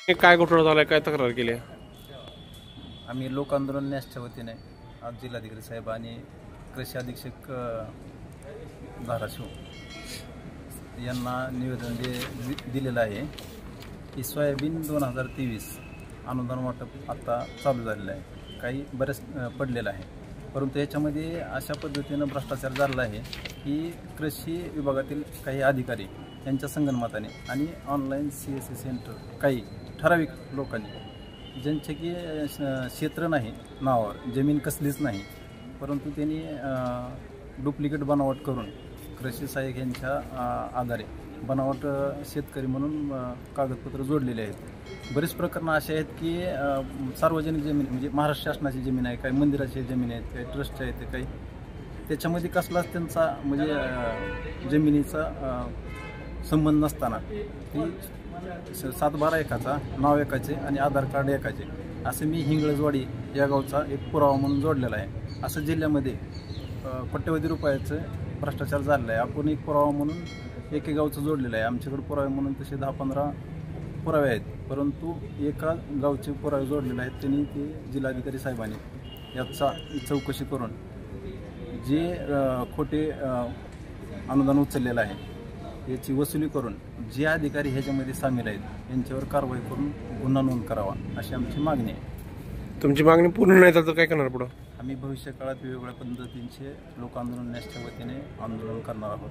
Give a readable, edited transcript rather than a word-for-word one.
काय घोटाळा झालाय, काय तक्रार केली आहे? आम्ही लोक आंदोलन न्यासच्या वतीने आज जिल्हाधिकारी साहेब आणि कृषी अधीक्षक धाराशिव यांना निवेदन दिलेलं आहे की सोयाबीन 2023 अनुदान वाटप आता चालू झालेलं आहे, काही बरेच पडलेलं आहे, परंतु याच्यामध्ये अशा पद्धतीनं भ्रष्टाचार झालेला आहे की कृषी विभागातील काही अधिकारी यांच्या संगनमताने आणि ऑनलाईन CSC सेंटर काही ठराविक लोकांनी ज्यांचे की क्षेत्र नाही, नावावर जमीन कसलीच नाही, परंतु त्यांनी डुप्लिकेट बनावट करून कृषी सहाय्यक यांच्या आधारे बनावट शेतकरी म्हणून कागदपत्र जोडलेले आहेत। बरेच प्रकरणं असे आहेत की सार्वजनिक जमीन म्हणजे महाराष्ट्र शासनाची जमीन आहे, काही मंदिराची जमीन आहेत, काही ट्रस्टच्या आहेत, काही त्याच्यामध्ये कसलाच त्यांचा म्हणजे जमिनीचा संबंध नसताना ती 7-12 एकाचा, नाव एकाचे आणि आधार कार्ड एकाचे असं मी हिंगळजवाडी या गावचा एक पुरावा म्हणून जोडलेला आहे। असं जिल्ह्यामध्ये कोट्यवधी रुपयाचं भ्रष्टाचार झालेला आहे। आपण एक पुरावा म्हणून एके गावचं जोडलेलं आहे, आमच्याकडे पुरावे म्हणून तसे 10-15 पुरावे आहेत, परंतु एका गावचे पुरावे जोडलेले आहेत। त्यांनी ते जिल्हाधिकारी साहेबांनी याचा चौकशी करून जे खोटे अनुदान उचललेलं आहे याची वसुली करून जे अधिकारी ह्याच्यामध्ये सामील आहेत यांच्यावर कारवाई करून गुन्हा नोंद करावा अशी आमची मागणी आहे। तुमची मागणी पूर्ण नाही तर काय करणार पुढं? आम्ही भविष्य काळात वेगवेगळ्या पद्धतींचे लोक आंदोलन न्यासच्या वतीने आंदोलन करणार आहोत।